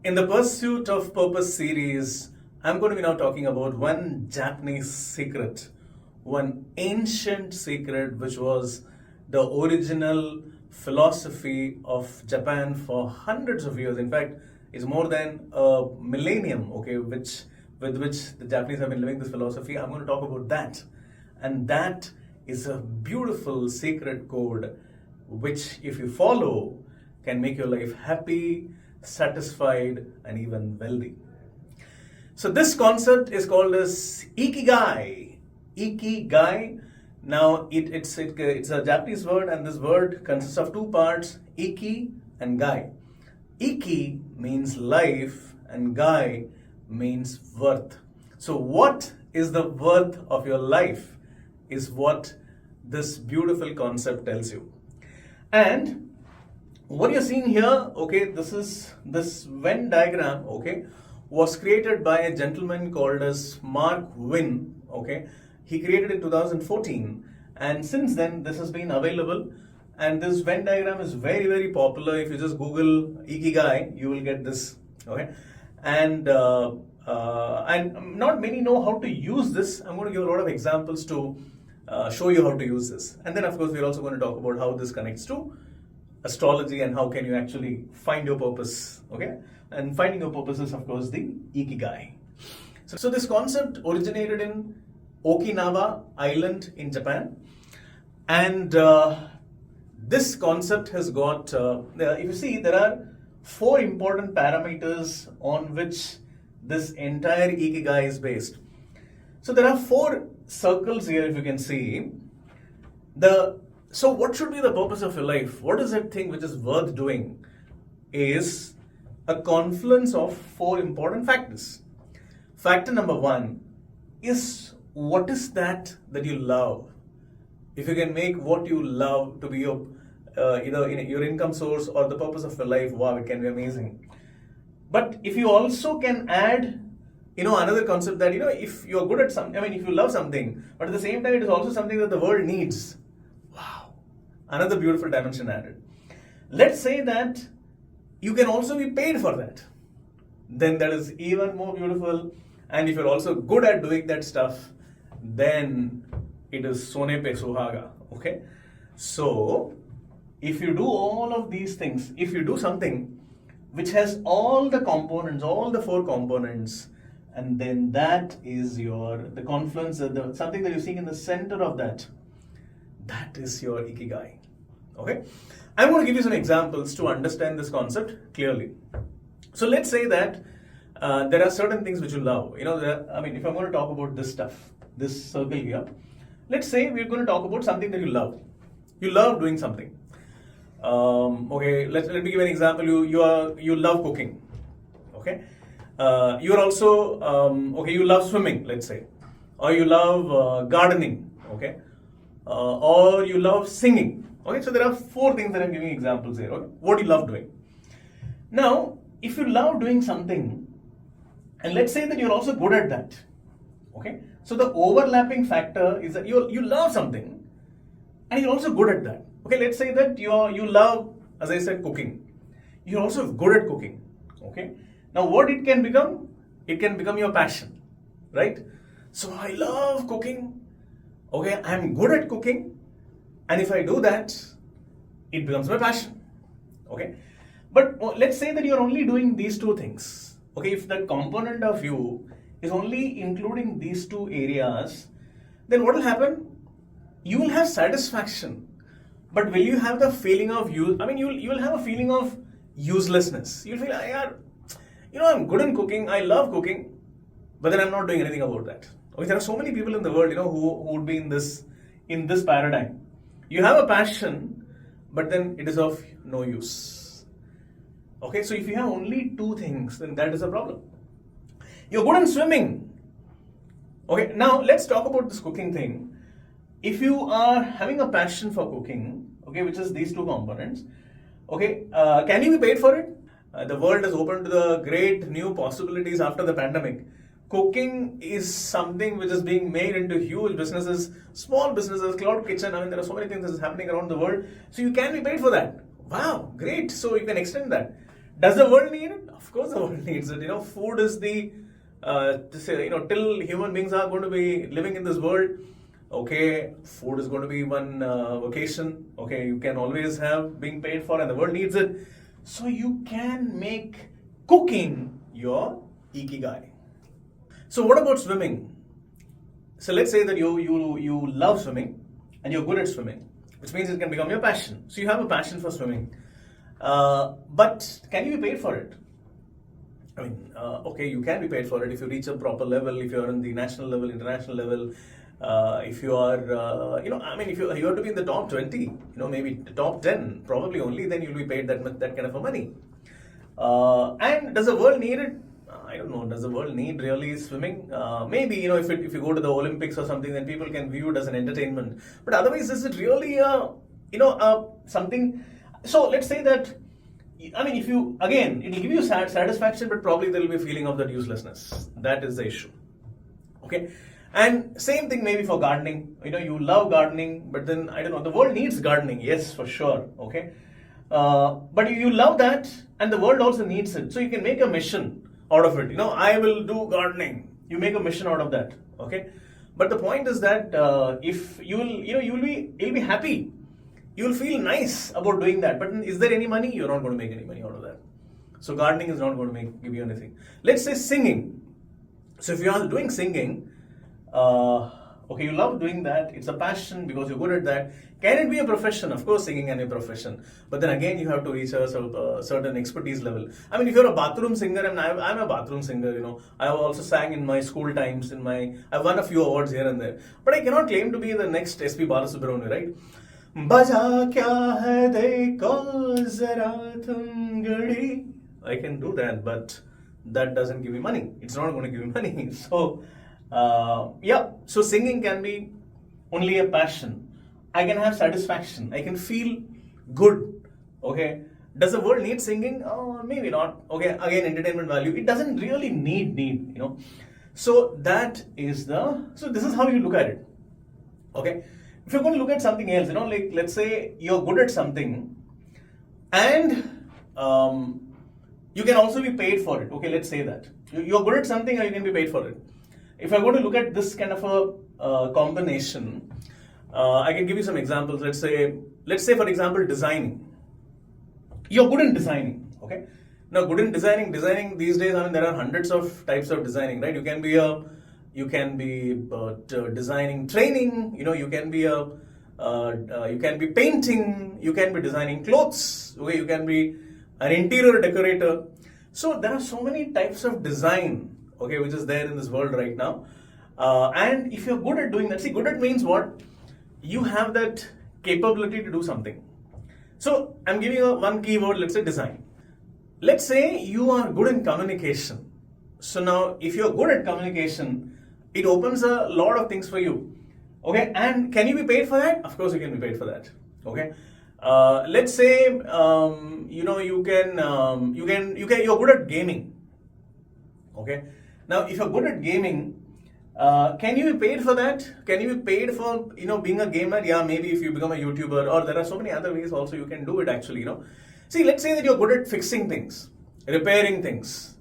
In the Pursuit of Purpose series, I'm going to be now talking about one Japanese secret, one ancient secret which was the original philosophy of Japan for hundreds of years. In fact, it's more than a millennium, okay, with which the Japanese have been living this philosophy. I'm going to talk about that. And that is a beautiful secret code which, if you follow, can make your life happy, satisfied, and even wealthy. So this concept is called as Ikigai. Ikigai. Now it's a Japanese word, and this word consists of two parts: Iki and Gai. Iki means life, and Gai means worth. So what is the worth of your life is what this beautiful concept tells you. And what you're seeing here, okay, this Venn diagram, okay, was created by a gentleman called as Mark Wynn, okay. He created it in 2014, and since then this has been available. And this Venn diagram is very, very popular. If you just Google Ikigai, you will get this, okay. And not many know how to use this. I'm going to give a lot of examples to show you how to use this. And then, of course, we're also going to talk about how this connects to astrology and how can you actually find your purpose, okay? And finding your purpose is, of course, the Ikigai. So this concept originated in Okinawa Island in Japan. And this concept has got, if you see, there are 4 important parameters on which this entire Ikigai is based. So there are 4 circles here, if you can see. So what should be the purpose of your life? What is that thing which is worth doing? Is a confluence of 4 important factors. Factor number 1 is, what is that you love? If you can make what you love to be your your income source or the purpose of your life, wow, it can be amazing. But if you also can add another concept that if you're good at something, if you love something, but at the same time it is also something that the world needs, wow, another beautiful dimension added. Let's say that you can also be paid for that, then that is even more beautiful. And if you're also good at doing that stuff, then it is sone pe suhaga, okay? So if you do all of these things, if you do something which has all the components, all the 4 components, and then that is the confluence, something that you're seeing in the center of that is your Ikigai, okay? I'm going to give you some examples to understand this concept clearly. So let's say that there are certain things which you love. If I'm going to talk about this stuff, this circle here, let's say we're going to talk about something that you love. You love doing something. Okay, let me give an example. You love cooking, okay? You're also, okay, you love swimming, let's say, or you love gardening, okay, or you love singing, okay? So there are 4 things that I'm giving examples here, okay? What do you love doing? Now, if you love doing something, and let's say that you're also good at that, okay? So the overlapping factor is that you love something, and you're also good at that. Okay, let's say that you love, as I said, cooking. You're also good at cooking, okay? Now what it can become? It can become your passion, right? So I love cooking, okay? I'm good at cooking, and if I do that, it becomes my passion, okay? But let's say that you're only doing these 2 things, okay? If the component of you is only including these 2 areas, then what will happen? You will have satisfaction. But will you have the feeling of you will have a feeling of uselessness. You'll feel, I'm good in cooking, I love cooking, but then I'm not doing anything about that. Okay, there are so many people in the world, who would be in this paradigm. You have a passion, but then it is of no use. Okay, so if you have only 2 things, then that is a problem. You're good in swimming. Okay, now let's talk about this cooking thing. If you are having a passion for cooking, okay, which is these 2 components, okay, can you be paid for it? The world is open to the great new possibilities after the pandemic. Cooking is something which is being made into huge businesses, small businesses, cloud kitchen. There are so many things that is happening around the world. So you can be paid for that. Wow, great. So you can extend that. Does the world need it? Of course the world needs it. Food is the, till human beings are going to be living in this world, okay, food is going to be one vocation, okay, you can always have being paid for and the world needs it. So you can make cooking your Ikigai. So what about swimming? So let's say that you love swimming and you're good at swimming, which means it can become your passion. So you have a passion for swimming. But can you be paid for it? I mean, okay, you can be paid for it if you reach a proper level, if you're on the national level, international level, if you are, if you have to be in the top 20, maybe the top 10, probably only, then you'll be paid that kind of a money. And does the world need it? I don't know. Does the world need really swimming? Maybe, if you go to the Olympics or something, then people can view it as an entertainment. But otherwise, is it really something? So let's say that, if you, again, it will give you satisfaction, but probably there will be a feeling of that uselessness. That is the issue. Okay. And same thing maybe for gardening. You love gardening, but then, I don't know, the world needs gardening. Yes, for sure. Okay. But you love that, and the world also needs it. So you can make a mission out of it. I will do gardening. You make a mission out of that. Okay. But the point is that if you'll be happy. You'll feel nice about doing that. But is there any money? You're not going to make any money out of that. So gardening is not going to give you anything. Let's say singing. So if you are doing singing, okay, you love doing that. It's a passion because you're good at that. Can it be a profession? Of course, singing can be a profession. But then again, you have to reach a certain expertise level. If you're a bathroom singer, and I'm a bathroom singer, I have also sang in my school times. I've won a few awards here and there. But I cannot claim to be the next SP Balasubramanian, right? Baja kya hai dekho zara tum gadi. I can do that, but that doesn't give me money. It's not going to give me money. So, so singing can be only a passion. I can have satisfaction. I can feel good. Okay. Does the world need singing? Oh, maybe not. Okay. Again, entertainment value. It doesn't really need. So that is so this is how you look at it. Okay. If you're going to look at something else, like let's say you're good at something and you can also be paid for it. Okay, let's say that. You're good at something and you can be paid for it. If I'm going to look at this kind of a combination, I can give you some examples. Let's say for example, designing. You're good in designing, okay? Now, good in designing these days, there are hundreds of types of designing, right? You can be designing training, you can be painting, you can be designing clothes, okay? You can be an interior decorator. So there are so many types of design, okay, which is there in this world right now. And if you're good at doing that, see, good at means what? You have that capability to do something. So I'm giving you one keyword, let's say design. Let's say you are good in communication. So now, if you're good at communication, it opens a lot of things for you. Okay, and can you be paid for that? Of course, you can be paid for that. Okay, let's say you're good at gaming. Okay, now if you're good at gaming, can you be paid for that? Can you be paid for being a gamer? Yeah, maybe if you become a YouTuber, or there are so many other ways also you can do it actually. See, let's say that you're good at fixing things, repairing things.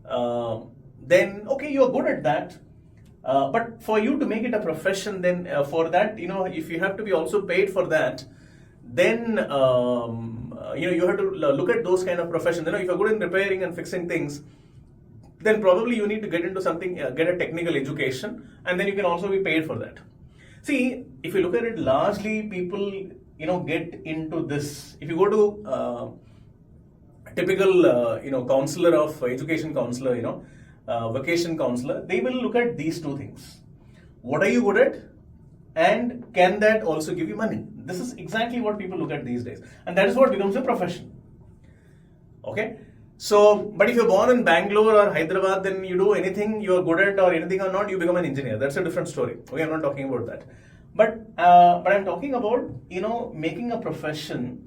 Then okay, you're good at that. But for you to make it a profession, then for that, if you have to be also paid for that, then you have to look at those kind of professions. If you're good in repairing and fixing things, then probably you need to get into something, get a technical education, and then you can also be paid for that. See, if you look at it, largely people get into this. If you go to a typical counselor of education counselor, vocation counselor, they will look at these two things. What are you good at? And can that also give you money? This is exactly what people look at these days. And that is what becomes a profession. Okay? So, but if you're born in Bangalore or Hyderabad, then you do anything you're good at or anything or not, you become an engineer. That's a different story. Okay, I'm not talking about that. But I'm talking about, making a profession.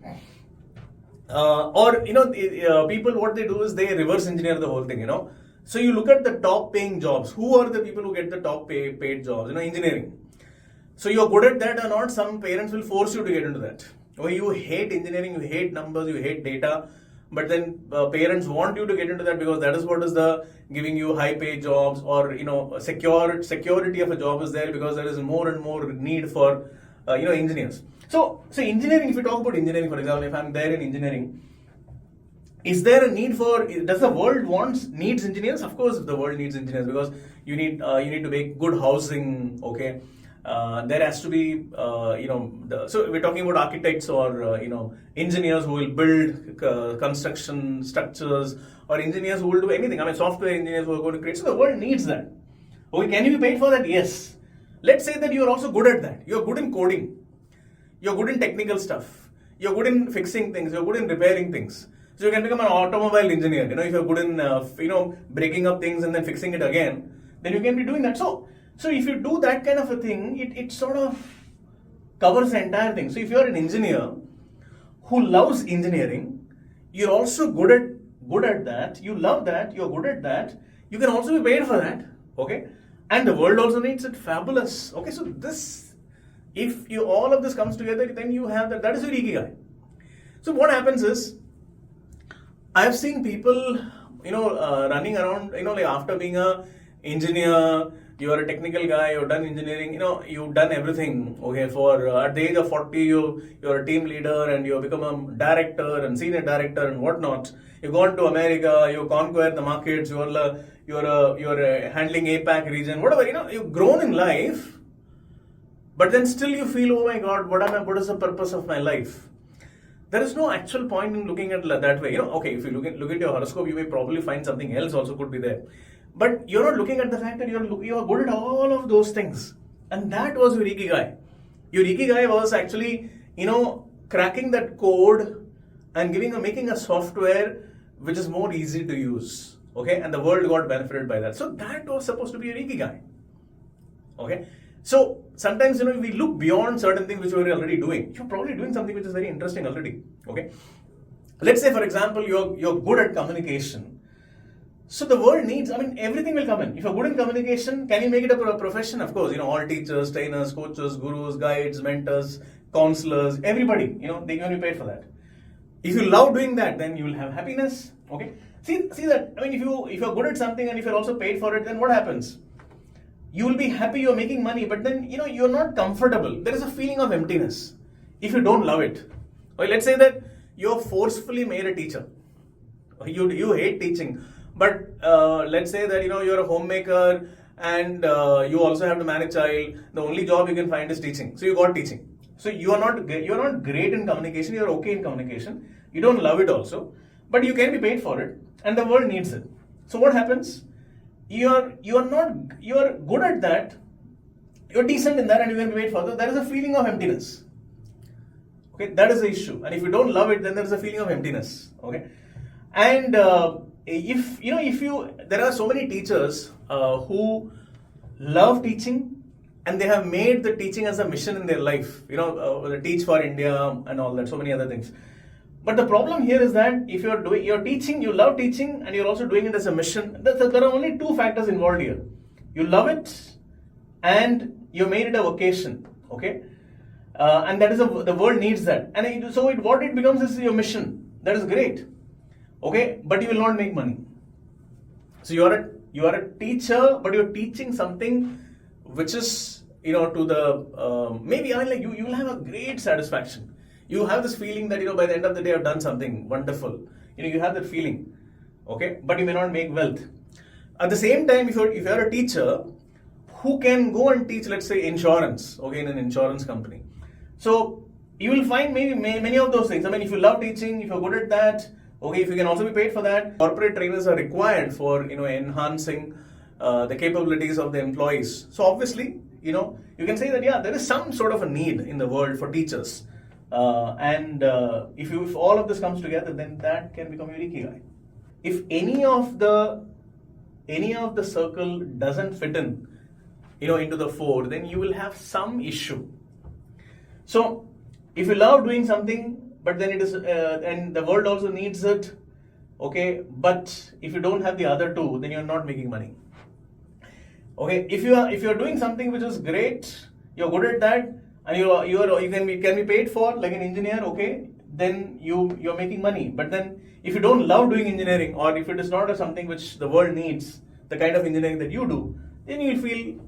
People, what they do is they reverse engineer the whole thing, So you look at the top paying jobs. Who are the people who get the top paid jobs? Engineering. So you're good at that or not, some parents will force you to get into that. Or you hate engineering, you hate numbers, you hate data, but then parents want you to get into that because that is what is the giving you high paid jobs, or security of a job is there because there is more and more need for engineers. So engineering, if you talk about engineering, for example, if I'm there in engineering, is there a need for, does the world needs engineers? Of course the world needs engineers, because you need to make good housing, okay? There has to be, so we're talking about architects or, engineers who will build construction structures, or engineers who will do anything. I mean, software engineers who are going to create. So the world needs that. Okay, can you be paid for that? Yes. Let's say that you are also good at that. You're good in coding. You're good in technical stuff. You're good in fixing things. You're good in repairing things. So you can become an automobile engineer. If you're good in, breaking up things and then fixing it again, then you can be doing that. So if you do that kind of a thing, it sort of covers the entire thing. So if you're an engineer who loves engineering, you're also good at that, you love that, you're good at that, you can also be paid for that, okay? And the world also needs it. Fabulous. Okay, so if all of this comes together, then you have that is your Ikigai. So what happens is, I've seen people, running around, like after being a engineer, you're a technical guy, you've done engineering, you've done everything, okay, for at the age of 40, you're a team leader and you become a director and senior director and whatnot. You've gone to America, you conquer the markets, you're handling APAC region, whatever, you've grown in life, but then still you feel, oh my God, what is the purpose of my life? There is no actual point in looking at it that way. Okay, if you look at your horoscope, you may probably find something else also could be there. But you're not looking at the fact that you are good at all of those things. And that was your Ikigai. Your Ikigai was actually, cracking that code and making a software which is more easy to use. Okay, and the world got benefited by that. So that was supposed to be your Ikigai. Okay. So sometimes we look beyond certain things which we're already doing. You're probably doing something which is very interesting already. Okay, let's say for example you're good at communication. So the world needs. Everything will come in. If you're good in communication, can you make it a profession? Of course, all teachers, trainers, coaches, gurus, guides, mentors, counselors, everybody. They can be paid for that. If you love doing that, then you will have happiness. Okay, see that. If you're good at something and if you're also paid for it, then what happens? You will be happy, you're making money, but then you're not comfortable. There is a feeling of emptiness if you don't love it. Okay, let's say that you're forcefully made a teacher. You hate teaching, but let's say that you're a homemaker and you also have to manage a child. The only job you can find is teaching. So you got teaching. So you're not great in communication. You're okay in communication. You don't love it also, but you can be paid for it, and the world needs it. So what happens? You're good at that, you're decent in that, and you can be paid for that. There is a feeling of emptiness. Okay, that is the issue. And if you don't love it, then there is a feeling of emptiness. Okay, and there are so many teachers who love teaching, and they have made the teaching as a mission in their life. Teach for India and all that, so many other things. But the problem here is that if you're teaching, you love teaching, and you're also doing it as a mission, there are only two factors involved here. You love it, and you made it a vocation, okay? And that is the world needs that. And what it becomes is your mission. That is great, okay? But you will not make money. So you are a teacher, but you're teaching something which is, to the, maybe you will have a great satisfaction. You have this feeling that, by the end of the day, I've done something wonderful. You have that feeling, okay? But you may not make wealth. At the same time, if you're a teacher who can go and teach, let's say, insurance, okay, in an insurance company. So you will find maybe many of those things. If you love teaching, if you're good at that, okay, if you can also be paid for that. Corporate trainers are required for, enhancing the capabilities of the employees. So obviously, you can say that, yeah, there is some sort of a need in the world for teachers. If all of this comes together, then that can become your Ikigai. If any of the circle doesn't fit in, into the four, then you will have some issue. So if you love doing something, but then it is, and the world also needs it, okay, but if you don't have the other two, then you're not making money. Okay, if you're doing something which is great, you're good at that, and you can be paid for, like an engineer, okay, then you're making money. But then if you don't love doing engineering, or if it is not something which the world needs, the kind of engineering that you do, then you'll feel,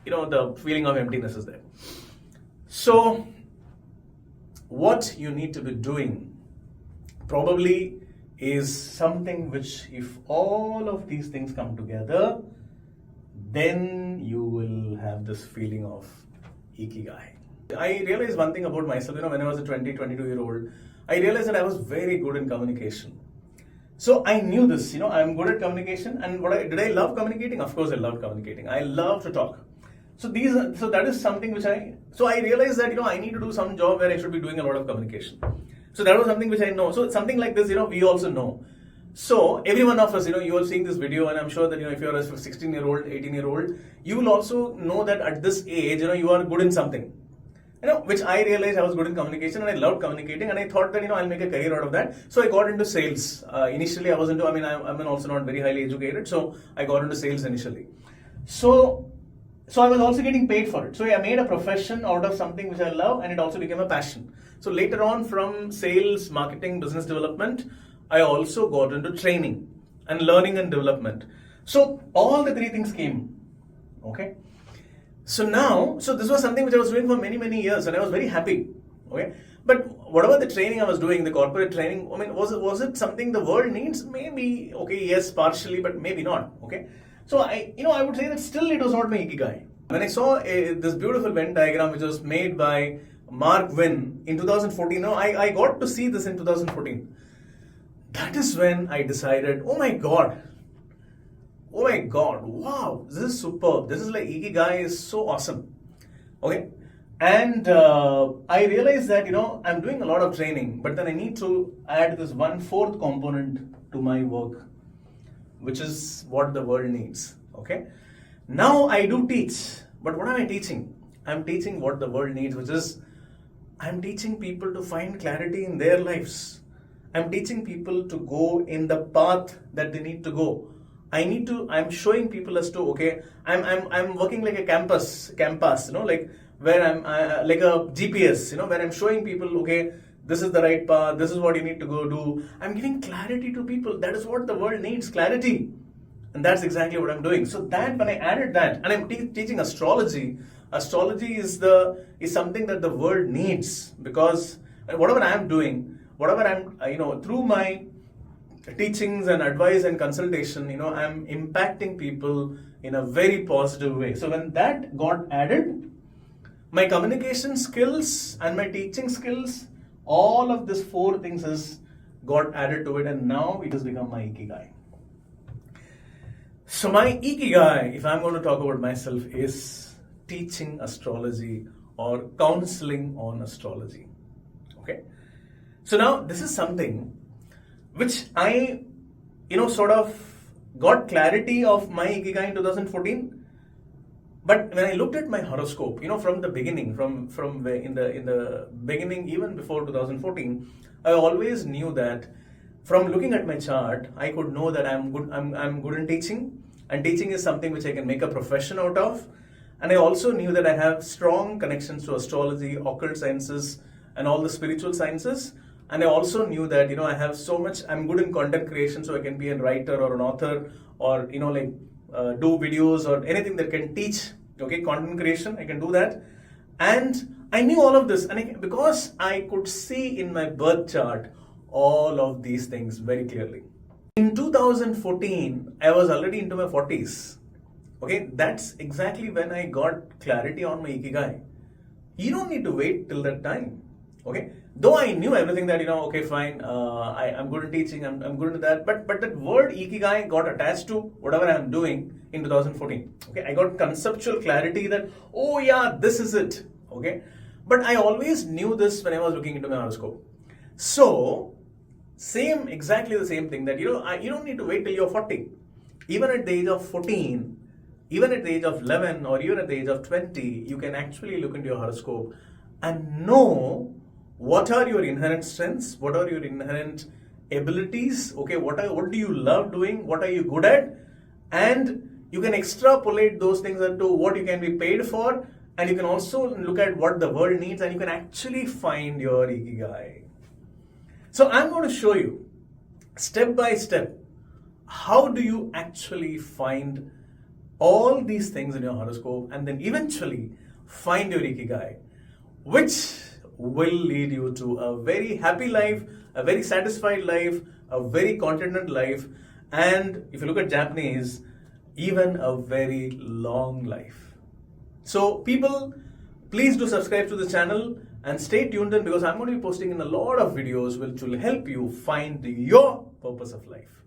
the feeling of emptiness is there. So what you need to be doing probably is something which, if all of these things come together, then you will have this feeling of Ikigai. I realized one thing about myself, when I was a 22-year-old, I realized that I was very good in communication. So I knew this, I'm good at communication. And did I love communicating? Of course I loved communicating. I love to talk. So that is something which I realized that, I need to do some job where I should be doing a lot of communication. So that was something which I know. So something like this, we also know. So every one of us, you are seeing this video, and I'm sure that, if you're a 16-year-old, 18-year-old, you will also know that at this age, you are good in something. Which I realized I was good in communication, and I loved communicating, and I thought that, I'll make a career out of that. So I got into sales. Initially, I was into, I'm also not very highly educated, so I got into sales initially. So I was also getting paid for it. So I made a profession out of something which I love, and it also became a passion. So later on, from sales, marketing, business development, I also got into training and learning and development. So all the three things came. Okay. So this was something which I was doing for many, many years, and I was very happy. Okay. But whatever the training I was doing, the corporate training, was it something the world needs? Maybe, okay, yes, partially, but maybe not. Okay. So I would say that still it was not my Ikigai. When I saw this beautiful Venn diagram which was made by Mark Venn in 2014, I got to see this in 2014. That is when I decided, oh my God, wow, this is superb. This is like Ikigai is so awesome. Okay. And I realized that, I'm doing a lot of training, but then I need to add this 1/4 component to my work, which is what the world needs. Okay. Now I do teach, but what am I teaching? I'm teaching what the world needs, which is I'm teaching people to find clarity in their lives. I'm teaching people to go in the path that they need to go. I'm showing people as to, okay, I'm working like a campus, like where I'm like a GPS, where I'm showing people, okay, this is the right path, this is what you need to go do. I'm giving clarity to people. That is what the world needs, clarity. And that's exactly what I'm doing. So that when I added that, and I'm teaching astrology is something that the world needs, because whatever I'm doing, whatever I'm, through my teachings and advice and consultation, I'm impacting people in a very positive way. So when that got added, my communication skills and my teaching skills, all of these 4 things got added to it, and now it has become my Ikigai. So my Ikigai, if I'm going to talk about myself, is teaching astrology or counseling on astrology. Okay. So now this is something which I, sort of got clarity of my Ikigai in 2014. But when I looked at my horoscope, from the beginning, in the beginning, even before 2014, I always knew that from looking at my chart, I could know that I'm good in teaching, and teaching is something which I can make a profession out of. And I also knew that I have strong connections to astrology, occult sciences, and all the spiritual sciences. And I also knew that, I'm good in content creation, so I can be a writer or an author, or, do videos or anything that can teach, okay, content creation, I can do that. And I knew all of this, and because I could see in my birth chart all of these things very clearly. In 2014, I was already into my 40s. Okay, that's exactly when I got clarity on my Ikigai. You don't need to wait till that time. Okay, though I knew everything that, okay, fine, I'm good at teaching, I'm good at that, but that word Ikigai got attached to whatever I'm doing in 2014. Okay, I got conceptual clarity that, oh yeah, this is it. Okay, but I always knew this when I was looking into my horoscope. So, exactly the same thing that, you don't need to wait till you're 40. Even at the age of 14, even at the age of 11, or even at the age of 20, you can actually look into your horoscope and know what are your inherent strengths, what are your inherent abilities, okay, what do you love doing, what are you good at, and you can extrapolate those things into what you can be paid for, and you can also look at what the world needs, and you can actually find your Ikigai. So I'm going to show you step by step how do you actually find all these things in your horoscope and then eventually find your Ikigai, which will lead you to a very happy life, a very satisfied life, a very contented life, and if you look at Japanese, even a very long life. So people, please do subscribe to the channel and stay tuned in, because I'm going to be posting in a lot of videos which will help you find your purpose of life.